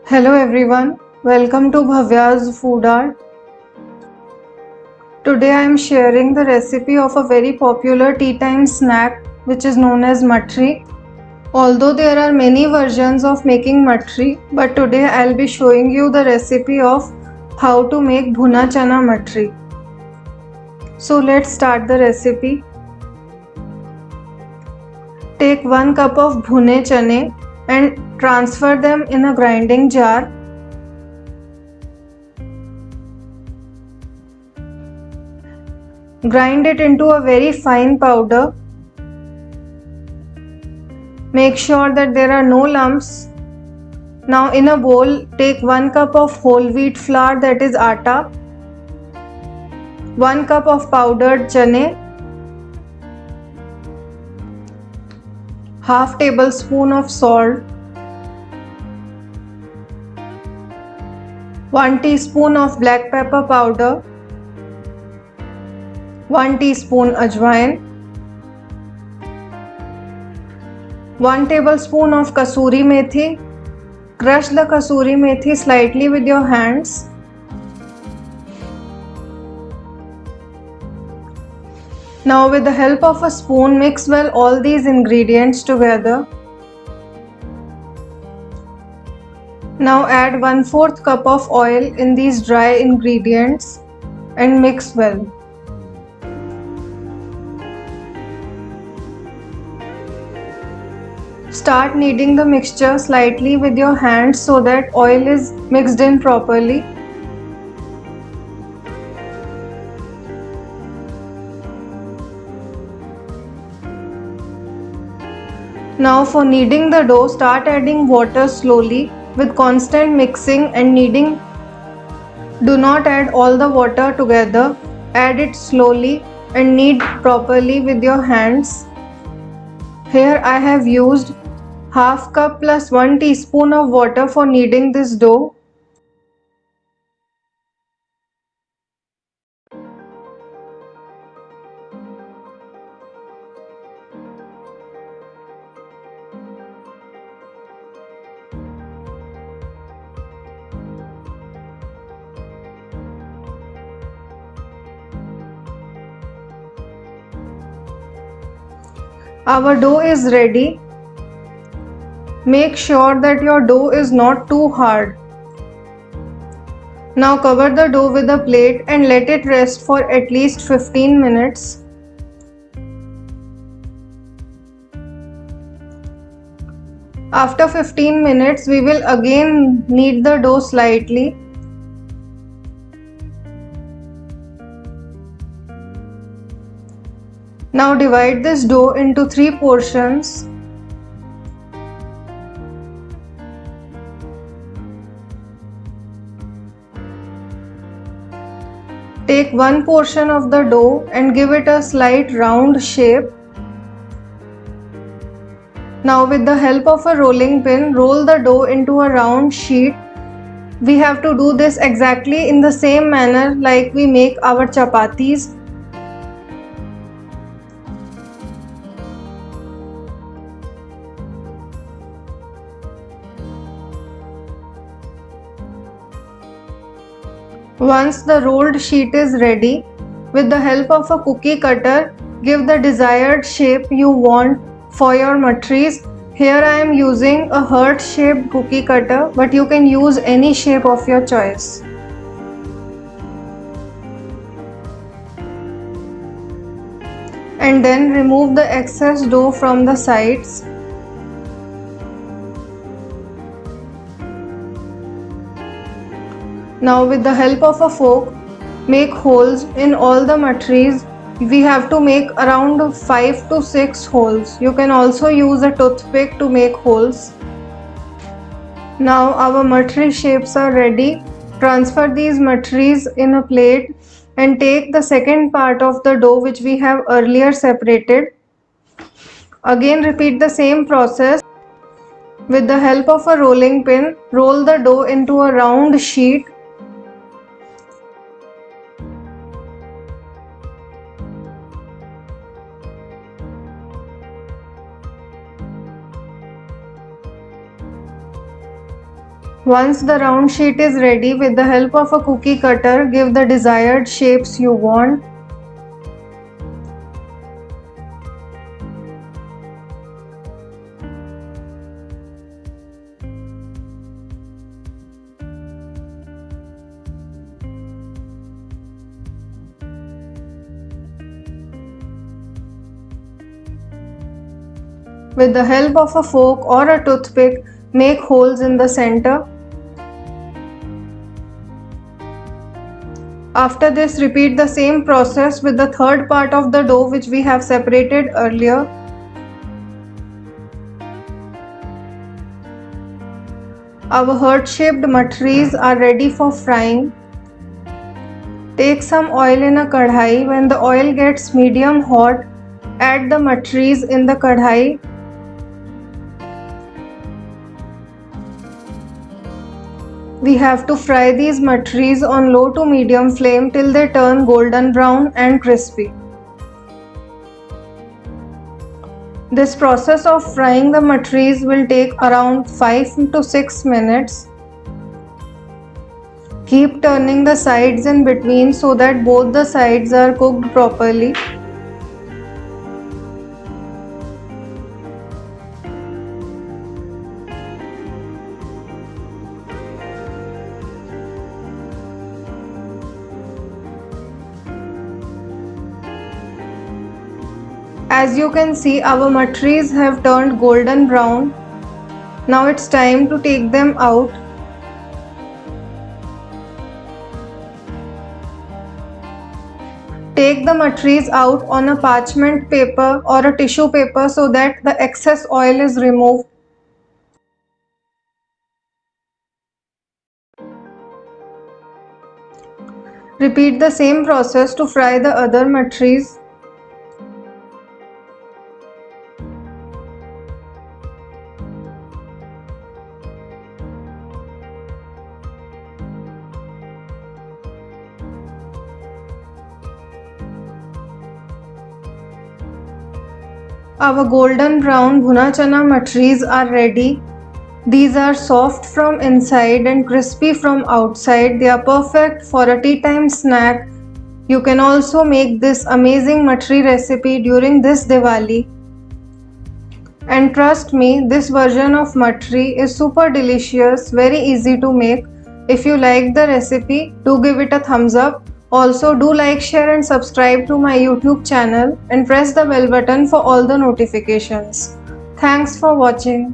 Hello everyone, welcome to Bhavya's Food Art. Today I am sharing the recipe of a very popular tea time snack which is known as matri. Although there are many versions of making matri, but today I'll be showing you the recipe of how to make bhuna chana matri. So let's start the recipe. Take 1 cup of bhune chane and transfer them in a grinding jar. Grind it into a very fine powder. Make sure that there are no lumps. Now in a bowl, take 1 cup of whole wheat flour, that is atta, 1 cup of powdered chane, half tablespoon of salt, 1 teaspoon of black pepper powder, 1 teaspoon ajwain, 1 tablespoon of kasuri methi. Crush the kasuri methi slightly with your hands. Now with the help of a spoon, mix well all these ingredients together. Now add 1/4 cup of oil in these dry ingredients and mix well. Start kneading the mixture slightly with your hands so that oil is mixed in properly. Now for kneading the dough, start adding water slowly with constant mixing and kneading. Do not add all the water together. Add it slowly and knead properly with your hands. Here I have used half cup plus 1 teaspoon of water for kneading this dough. Our dough is ready. Make sure that your dough is not too hard. Now cover the dough with a plate and let it rest for at least 15 minutes. After 15 minutes, we will again knead the dough slightly. Now divide this dough into 3 portions. Take 1 portion of the dough and give it a slight round shape. Now with the help of a rolling pin, roll the dough into a round sheet. We have to do this exactly in the same manner like we make our chapatis. Once the rolled sheet is ready, with the help of a cookie cutter, give the desired shape you want for your matris. Here I am using a heart-shaped cookie cutter, but you can use any shape of your choice. And then remove the excess dough from the sides. Now with the help of a fork, make holes in all the matris. We have to make around 5 to 6 holes. You can also use a toothpick to make holes. Now our matri shapes are ready. Transfer these matris in a plate and take the second part of the dough which we have earlier separated. Again repeat the same process. With the help of a rolling pin, roll the dough into a round sheet. Once the round sheet is ready, with the help of a cookie cutter, give the desired shapes you want. With the help of a fork or a toothpick, make holes in the center. After this, repeat the same process with the third part of the dough which we have separated earlier. Our heart-shaped matris are ready for frying. Take some oil in a kadhai. When the oil gets medium hot, add the matris in the kadhai. We have to fry these matris on low to medium flame till they turn golden brown and crispy. This process of frying the matris will take around 5 to 6 minutes. Keep turning the sides in between so that both the sides are cooked properly. As you can see, our matris have turned golden brown. Now it's time to take them out. Take the matris out on a parchment paper or a tissue paper so that the excess oil is removed. Repeat the same process to fry the other matris. Our golden brown bhuna chana matris are ready. These are soft from inside and crispy from outside. They are perfect for a tea time snack. You can also make this amazing matri recipe during this Diwali. And trust me, this version of matri is super delicious, very easy to make. If you like the recipe, do give it a thumbs up. Also, do like, share and subscribe to my YouTube channel and press the bell button for all the notifications. Thanks for watching.